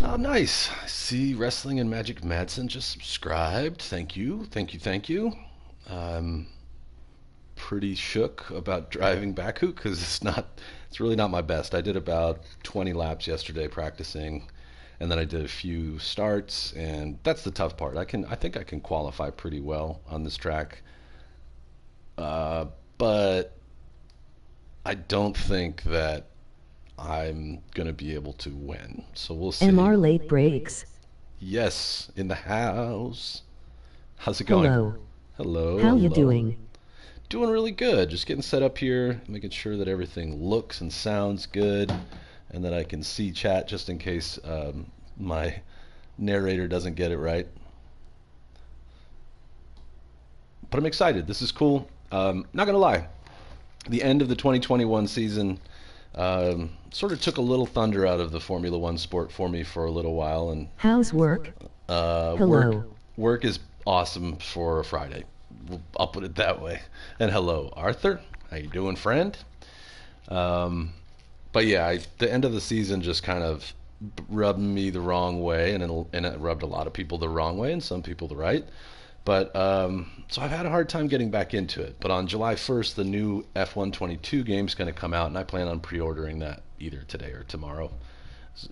Oh, nice. I see Wrestling and Magic Madsen just subscribed. Thank you, thank you, thank you. I'm pretty shook about driving BAKU because it's really not my best. I did about 20 laps yesterday practicing, and then I did a few starts, and that's the tough part. I think I can qualify pretty well on this track, but I don't think that I'm gonna be able to win. So we'll see. MR late breaks. Yes, in the house. How's it going? Hello. Hello, How you hello. doing? Doing really good. Just getting set up here, making sure that everything looks and sounds good, and that I can see chat just in case my narrator doesn't get it right. But I'm excited. This is cool. Not gonna lie, the end of the 2021 season sort of took a little thunder out of the Formula One sport for me for a little while, and How's work? Hello. work is awesome for a Friday. I'll put it that way. And hello, Arthur. How you doing, friend? But yeah, the end of the season just kind of rubbed me the wrong way, and it rubbed a lot of people the wrong way, and some people the right. But so I've had a hard time getting back into it. But on July 1st, the new F122 game's going to come out, and I plan on pre-ordering that either today or tomorrow,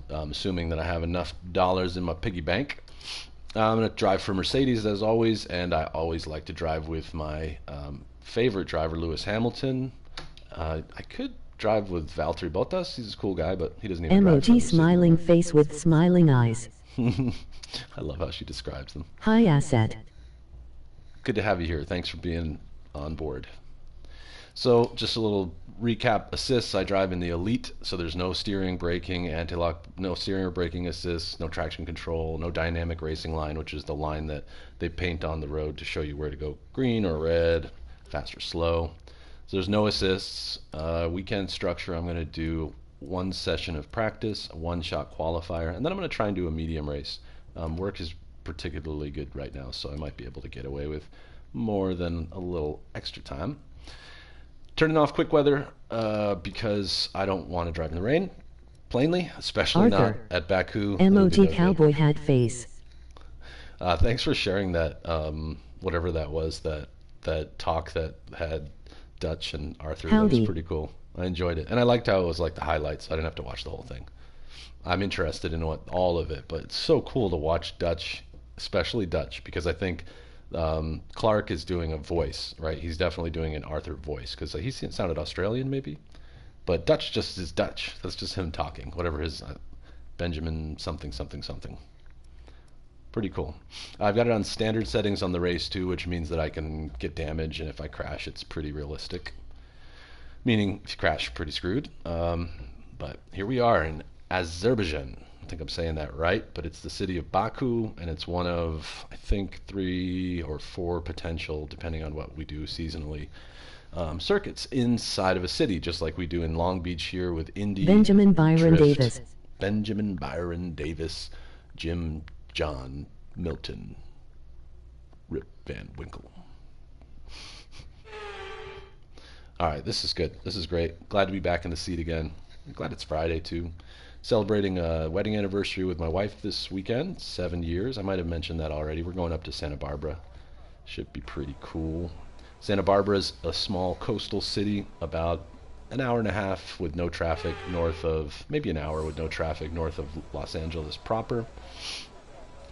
assuming that I have enough dollars in my piggy bank. I'm going to drive for Mercedes as always, and I always like to drive with my favorite driver, Lewis Hamilton. I could drive with Valtteri Bottas. He's a cool guy, but he doesn't even drive for Emoji Mercedes. smiling face with smiling eyes. I love how she describes them. Hi asset. Good to have you here. Thanks for being on board. So just a little recap. Assists, I drive in the Elite, so there's no steering, braking, anti-lock, no steering or braking assists, no traction control, no dynamic racing line, which is the line that they paint on the road to show you where to go green or red, fast or slow. So there's no assists. Weekend structure, I'm going to do one session of practice, a one-shot qualifier, and then I'm going to try and do a medium race. Work is particularly good right now, so I might be able to get away with more than a little extra time. Turning off quick weather because I don't want to drive in the rain, plainly, especially Arthur. not at BAKU. Emoji cowboy hat face. Thanks for sharing that, whatever that was, that talk that had Dutch and Arthur. That Howdy. was pretty cool. I enjoyed it, and I liked how it was like the highlights. I didn't have to watch the whole thing. I'm interested in all of it, but it's so cool to watch Dutch, especially Dutch, because I think Clark is doing a voice, right? He's definitely doing an Arthur voice because he sounded Australian maybe, but Dutch just is Dutch. That's just him talking, whatever his Benjamin something something something. Pretty cool. I've got it on standard settings on the race too, which means that I can get damage, and if I crash, it's pretty realistic. Meaning, if you crash, you're pretty screwed. But here we are in Azerbaijan. I think I'm saying that right, but it's the city of Baku, and it's one of, I think, 3 or 4 potential, depending on what we do seasonally, circuits inside of a city, just like we do in Long Beach here with Indy, Benjamin Byron Drift, Davis. Benjamin Byron Davis, Jim John Milton, Rip Van Winkle. All right, this is good. This is great. Glad to be back in the seat again. I'm glad it's Friday too. Celebrating a wedding anniversary with my wife this weekend, 7 years. I might have mentioned that already. We're going up to Santa Barbara. Should be pretty cool. Santa Barbara is a small coastal city, about an hour and a half with no traffic north of, maybe an hour with no traffic north of Los Angeles proper.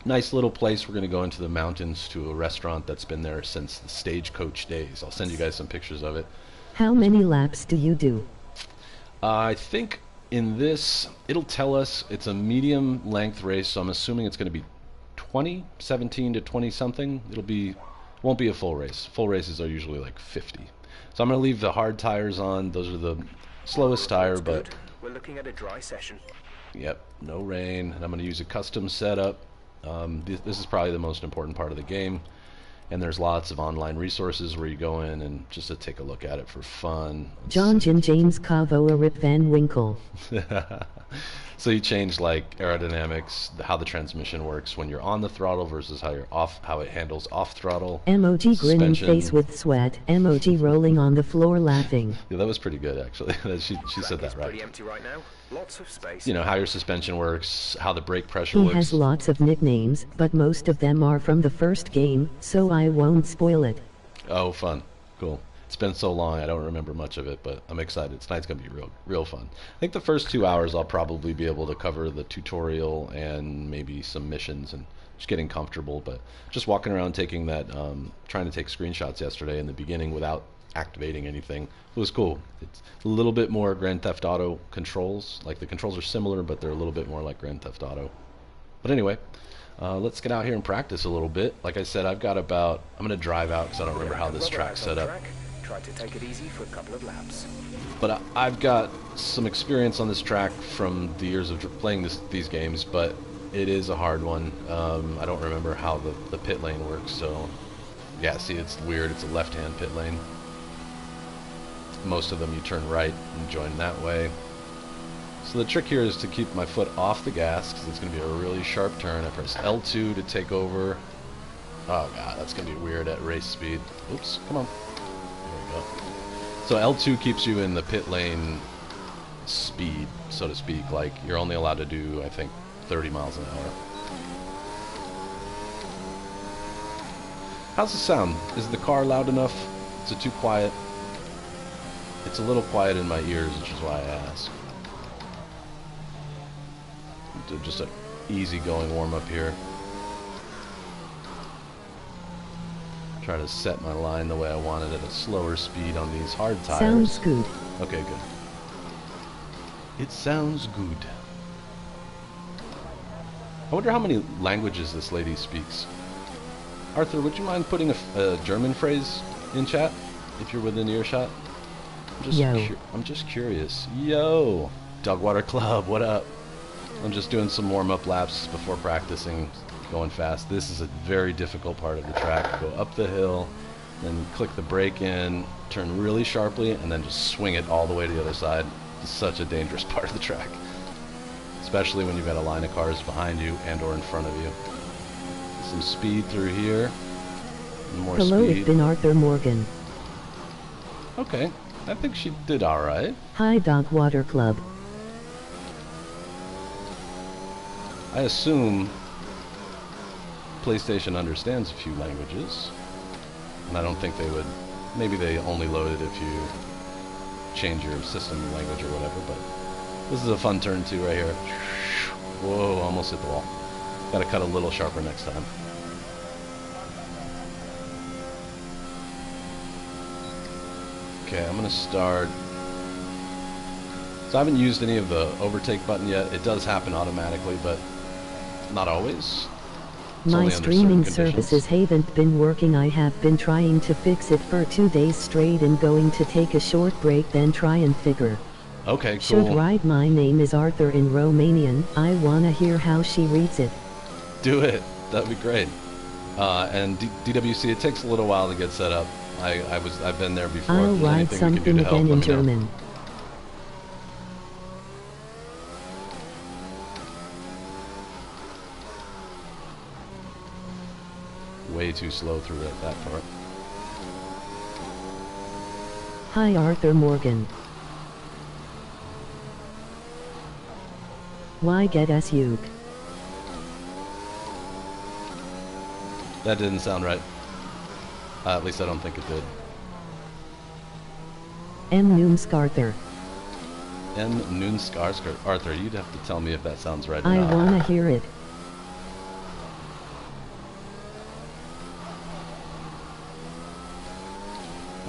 Nice little place. We're going to go into the mountains to a restaurant that's been there since the Stagecoach days. I'll send you guys some pictures of it. How many laps do you do? I think in this, it'll tell us it's a medium length race, so I'm assuming it's going to be 20, 17 to 20 something. Won't be a full race. Full races are usually like 50. So I'm going to leave the hard tires on. Those are the slowest tire, but we're looking at a dry session. Yep, no rain, and I'm going to use a custom setup. This is probably the most important part of the game, and there's lots of online resources where you go in and just to take a look at it for fun. John Jim James Cavo or Rip Van Winkle. So you change like aerodynamics, how the transmission works when you're on the throttle versus how you're off, how it handles off throttle. Emoji grinning Suspension. face with sweat. Emoji rolling on the floor laughing. Yeah, that was pretty good actually. she Track said that is right. pretty empty right now. Lots of space. You know, how your suspension works, how the brake pressure He works. has lots of nicknames, but most of them are from the first game, so I won't spoil it. Oh, fun. Cool. It's been so long, I don't remember much of it, but I'm excited. Tonight's going to be real fun. I think the first 2 hours I'll probably be able to cover the tutorial and maybe some missions and just getting comfortable, but just walking around taking that, trying to take screenshots yesterday in the beginning without activating anything was cool. It's a little bit more Grand Theft Auto controls. Like the controls are similar, but they're a little bit more like Grand Theft Auto. But anyway, let's get out here and practice a little bit. Like I said, I'm going to drive out because I don't remember how this track's set up. Try to take it easy for a couple of laps. But I've got some experience on this track from the years of playing these games, but it is a hard one. I don't remember how the pit lane works, so yeah, see, it's weird. It's a left-hand pit lane. Most of them you turn right and join that way. So the trick here is to keep my foot off the gas because it's going to be a really sharp turn. I press L2 to take over. Oh god, that's going to be weird at race speed. Oops, come on. There we go. So L2 keeps you in the pit lane speed, so to speak. Like, you're only allowed to do, I think, 30 miles an hour. How's the sound? Is the car loud enough? Is it too quiet? It's a little quiet in my ears, which is why I ask. Just an easy-going warm-up here. Try to set my line the way I want it at a slower speed on these hard tires. Sounds good. Okay, good. It sounds good. I wonder how many languages this lady speaks. Arthur, would you mind putting a German phrase in chat if you're within earshot? I'm just curious. Yo, Dogwater Club, what up? I'm just doing some warm-up laps before practicing going fast. This is a very difficult part of the track. Go up the hill, then click the brake in, turn really sharply, and then just swing it all the way to the other side. It's such a dangerous part of the track, especially when you've got a line of cars behind you and or in front of you. Some speed through here. More Hello, speed. it's been Arthur Morgan. Okay, I think she did all right. Hi, Dogwater Club. I assume PlayStation understands a few languages, and I don't think they would. Maybe they only load it if you change your system language or whatever, but this is a fun turn too right here. Whoa, almost hit the wall. Gotta cut a little sharper next time. Okay, I'm gonna start. So I haven't used any of the overtake button yet. It does happen automatically, but not always. It's My only under streaming certain conditions. services haven't been working. I have been trying to fix it for 2 days straight and going to take a short break, then try and figure. Okay, Should cool. write my name is Arthur in Romanian. I wanna hear how she reads it. Do it. That'd be great. And DWC, it takes a little while to get set up. I've been there before. I'll If there's write anything we can something do to help, again in let me know. German. Way too slow through that part. Hi, Arthur Morgan. Why get us Uke? That didn't sound right. At least I don't think it did. M. Noomskarther. N. Noonskarsker. Arthur, you'd have to tell me if that sounds right or I not. wanna hear it.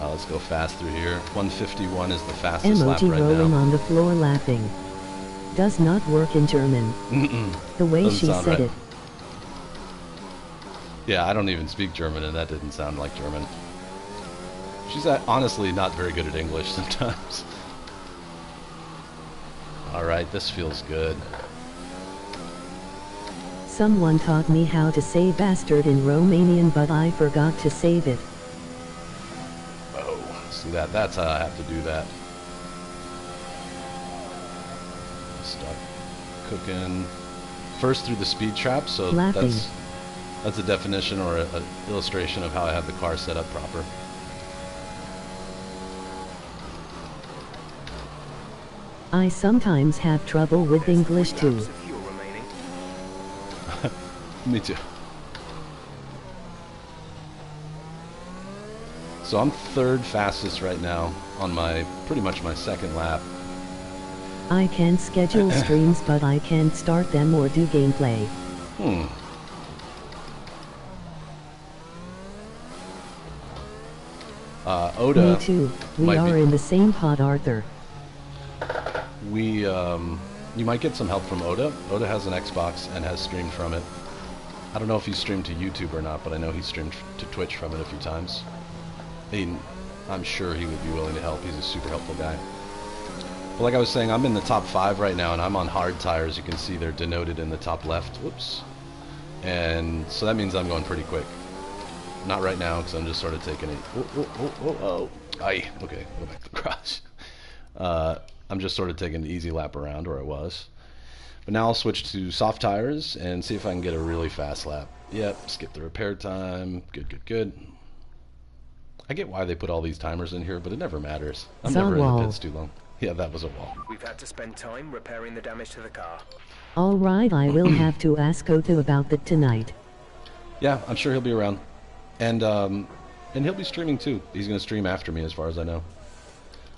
Let's go fast through here. 151 is the fastest lap Emoji right rolling now. on the floor laughing. Does not work in German. The way Doesn't she sound said right. it. Yeah, I don't even speak German, and that didn't sound like German. She's honestly not very good at English sometimes. Alright, this feels good. Someone taught me how to say bastard in Romanian, but I forgot to save it. Oh, see that's how I have to do that. Stuck. cooking first through the speed trap, so Laughing. that's a definition or a illustration of how I have the car set up proper. I sometimes have trouble with English Laps too. of fuel remaining. Me too. So I'm third fastest right now on my pretty much my second lap. I can schedule streams but I can't start them or do gameplay. Oda. Me too. We might are be- in the same pod, Arthur. You might get some help from Oda. Oda has an Xbox and has streamed from it. I don't know if he streamed to YouTube or not, but I know he streamed to Twitch from it a few times. I'm sure he would be willing to help. He's a super helpful guy. But like I was saying, I'm in the top 5 right now, and I'm on hard tires. You can see they're denoted in the top left. Whoops. And so that means I'm going pretty quick. Not right now, because I'm just sort of taking it. Oh. Aye. Okay, go back to the garage. I'm just sort of taking an easy lap around where I was. But now I'll switch to soft tires and see if I can get a really fast lap. Yep, skip the repair time. Good. I get why they put all these timers in here, but it never matters. I'm It's a never in wall. the pits too long. Yeah, that was a wall. We've had to spend time repairing the damage to the car. Alright, I will have to ask Otho about that tonight. Yeah, I'm sure he'll be around. And he'll be streaming too. He's going to stream after me as far as I know.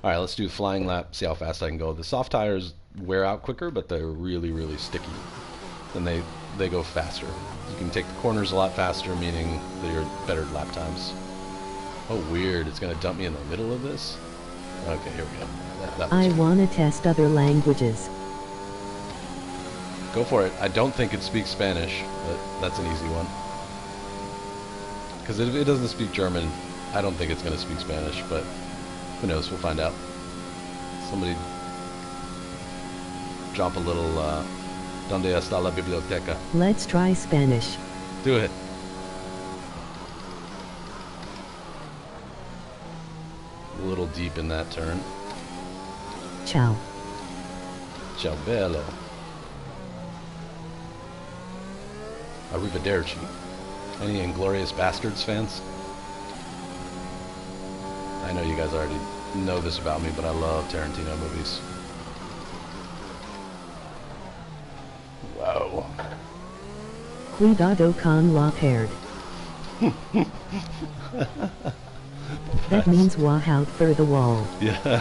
Alright, let's do the flying lap, see how fast I can go. The soft tires wear out quicker, but they're really, really sticky. And they go faster. You can take the corners a lot faster, meaning that you're better lap times. Oh, weird. It's going to dump me in the middle of this? Okay, here we go. That I was wanna test other languages. Go for it. I don't think it speaks Spanish, but that's an easy one. Because if it doesn't speak German, I don't think it's going to speak Spanish, but who knows? We'll find out. Somebody drop a little, ¿Dónde está la biblioteca? Let's try Spanish. Do it. A little deep in that turn. Ciao. Ciao bello. Arrivederci. Any Inglorious Bastards fans? I know you guys already know this about me, but I love Tarantino movies. Wow. Cuidado con la pared. That means walk out for the wall. Yeah.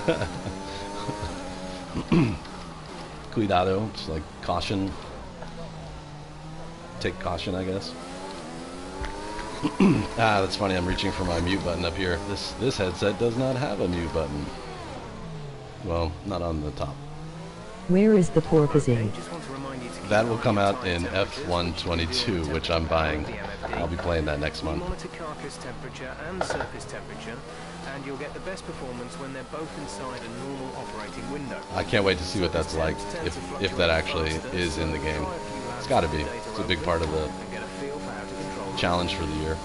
Cuidado, it's like caution. Take caution, I guess. That's funny. I'm reaching for my mute button up here. This headset does not have a mute button. Well, not on the top. Where is the porpoising? Just want to remind you to keep That will an eye come on out tire in temperatures, F122, which I'm buying. I'll be playing that next month. Monitor carcass temperature and surface temperature, and you'll get the best performance when they're both inside a normal operating window. I can't wait to see what that's like, if that actually is in the game. It's got to be. It's a big part of the And get a feel for how to control them. challenge for the year.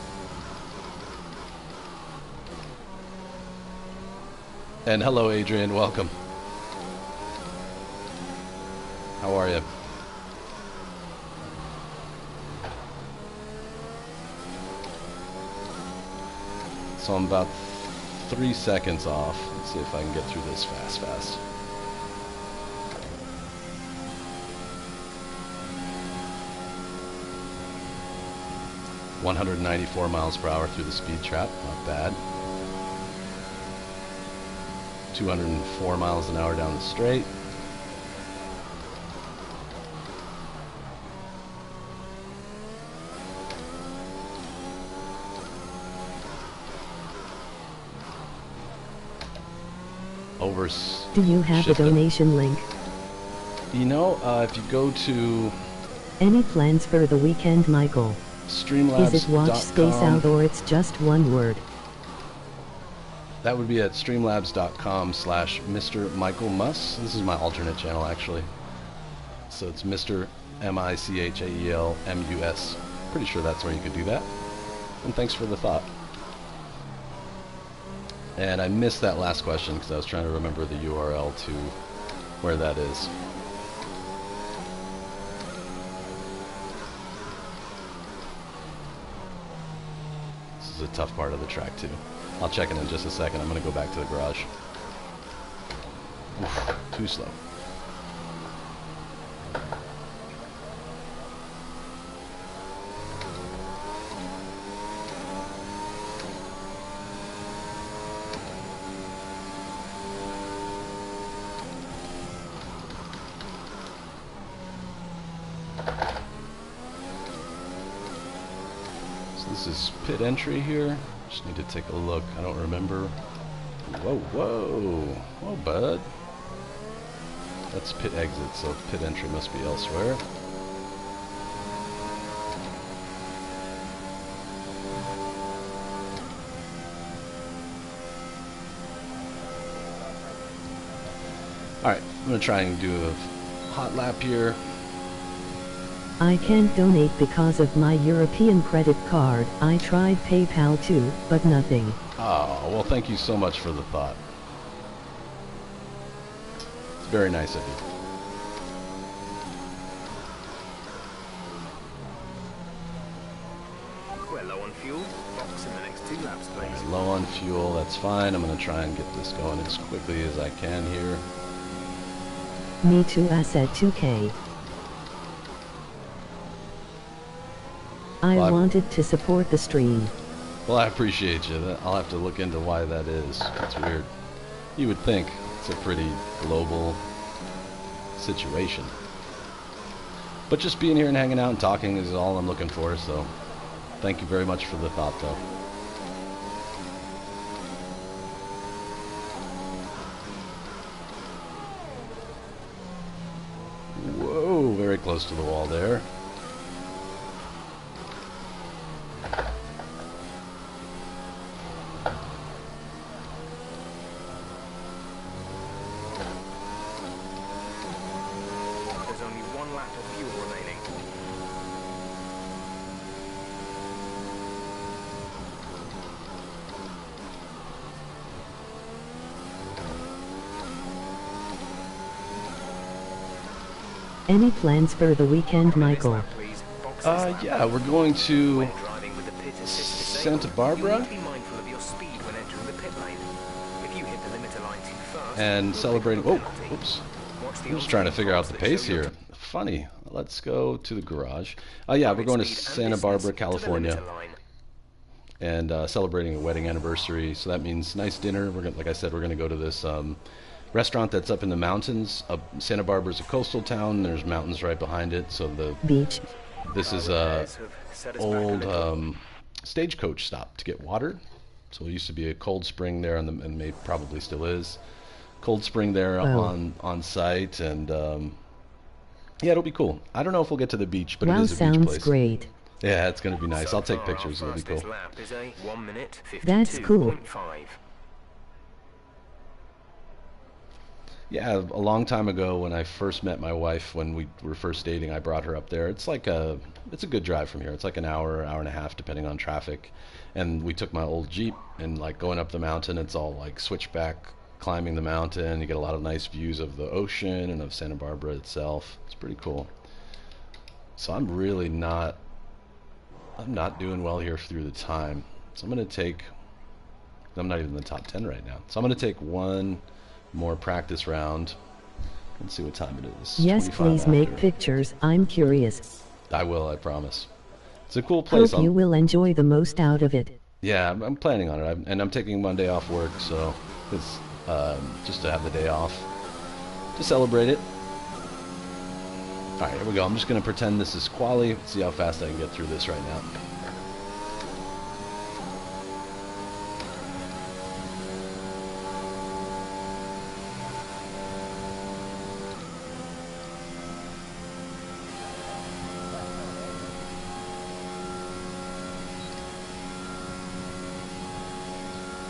And hello, Adrian. Welcome. How are you? So I'm about 3 seconds off. Let's see if I can get through this fast. 194 miles per hour through the speed trap, not bad. 204 miles an hour down the straight. Do you have a donation link? You know, if you go to Any plans for the weekend, Michael? Streamlabs.com, Is it watch space out or it's just one word? that would be at streamlabs.com/Mr. Michael Muss. This is my alternate channel, actually. So it's Mr. MICHAELMUS. Pretty sure that's where you could do that. And thanks for the thought. And I missed that last question because I was trying to remember the URL to where that is. is a tough part of the track too. I'll check it in just a second. I'm going to go back to the garage. Oof, too slow. This is pit entry here. Just need to take a look. I don't remember. Whoa, whoa. Whoa, bud. That's pit exit, so pit entry must be elsewhere. Alright, I'm going to try and do a hot lap here. I can't donate because of my European credit card. I tried PayPal too, but nothing. Oh, well, thank you so much for the thought. It's very nice of you. We're low on fuel. Box in the next 2 laps, please. Low on fuel, that's fine. I'm going to try and get this going as quickly as I can here. Me too, I said 2K. I wanted to support the stream. Well, I appreciate you. I'll have to look into why that is. That's weird. You would think it's a pretty global situation. But just being here and hanging out and talking is all I'm looking for, so thank you very much for the thought, though. Whoa, very close to the wall there. There's only 1 lap of fuel remaining. Any plans for the weekend, Michael? Yeah, we're going to Santa Barbara and celebrating. Whoa, oops. I'm just trying to figure out the pace here. Funny. Let's go to the garage. Yeah, we're going to Santa Barbara, California, and celebrating a wedding anniversary. So that means nice dinner. We're gonna, like I said, we're going to go to this restaurant that's up in the mountains. Santa Barbara's a coastal town. There's mountains right behind it. So the beach. This is a old stagecoach stop to get water. So it used to be a cold spring there, and may probably still is. Cold spring there on site, and yeah, it'll be cool. I don't know if we'll get to the beach, but it is a beach sounds place. Great. Yeah, it's going to be nice. I'll take pictures. It'll be cool. That's cool. Yeah, a long time ago when I first met my wife, when we were first dating, I brought her up there. It's a good drive from here. It's like an hour, hour and a half, depending on traffic. And we took my old Jeep, and like going up the mountain, it's all like switchback, climbing the mountain. You get a lot of nice views of the ocean and of Santa Barbara itself. It's pretty cool. So I'm really not doing well here through the time. So I'm not even in the top 10 right now. So I'm going to take one more practice round. Let's see what time it is. Yes, please make pictures. I'm curious. I will, I promise. It's a cool place. Hope you will enjoy the most out of it. Yeah, I'm planning on it. And I'm taking Monday off work, so it's just to have the day off to celebrate it. Alright, here we go. I'm just going to pretend this is quali. See how fast I can get through this right now.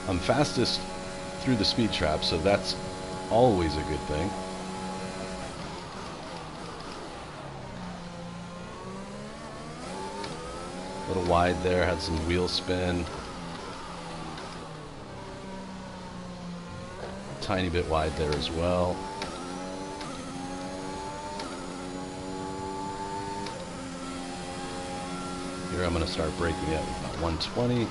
I'm fastest through the speed trap, so that's always a good thing. A little wide there, had some wheel spin. Tiny bit wide there as well. Here I'm going to start braking at about 120.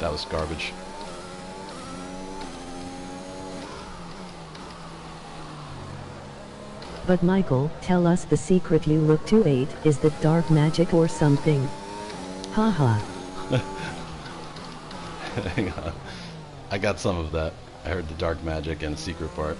That was garbage. But Michael, tell us the secret you look 28. Is that dark magic or something? Haha. Hang on. I got some of that. I heard the dark magic and the secret part.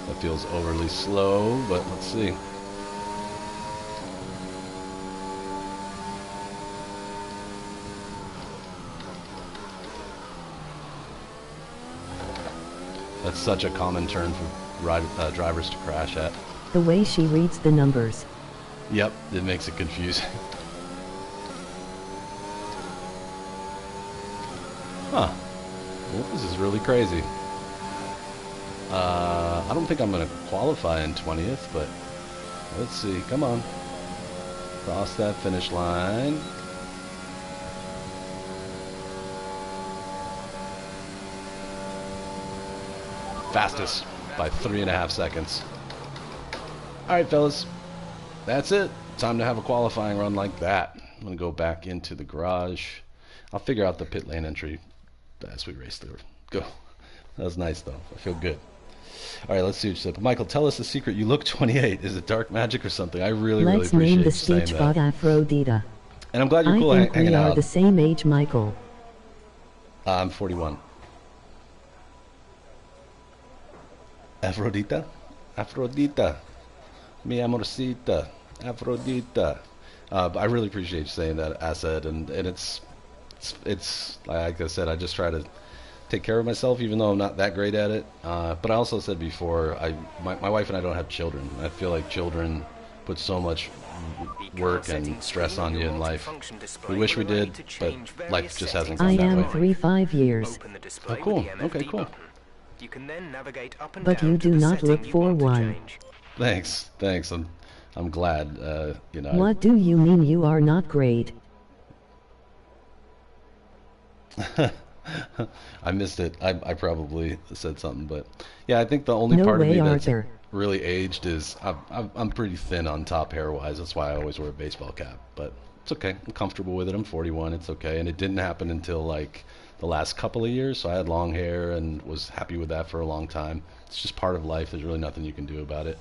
That feels overly slow, but let's see. That's such a common turn for drivers to crash at. The way she reads the numbers. Yep, it makes it confusing. Huh. Well, this is really crazy. I don't think I'm going to qualify in 20th, but let's see. Come on. Cross that finish line. Fastest by 3.5 seconds. Alright, fellas. That's it. Time to have a qualifying run like that. I'm going to go back into the garage. I'll figure out the pit lane entry as we race through. Go. That was nice, though. I feel good. Alright, let's see what you said. Michael, tell us the secret. You look 28. Is it dark magic or something? I really Let's appreciate name the you saying speech that. bot Aphrodita. And I'm glad you're cool I think hanging we are out. the same age, Michael. I'm 41. Aphrodita? Aphrodita. Mi amorcita. Aphrodita. I really appreciate you saying that, Asad, and it's like I said, I just try to take care of myself, even though I'm not that great at it. But I also said before, my wife and I don't have children. I feel like children put so much work and stress on you in life. We wish we did, but life just hasn't I gone am that way. 5 years. Oh, cool. Okay, cool. You can then navigate up and But down you to do the not setting look you for want to one. change. Thanks. I'm glad. You know. What do you mean you are not great? I missed it. I probably said something, but yeah, I think the only No part of way, me that's Arthur. really aged is I'm pretty thin on top hair-wise. That's why I always wear a baseball cap. But it's okay. I'm comfortable with it. I'm 41. It's okay. And it didn't happen until like the last couple of years. So I had long hair and was happy with that for a long time. It's just part of life. There's really nothing you can do about it.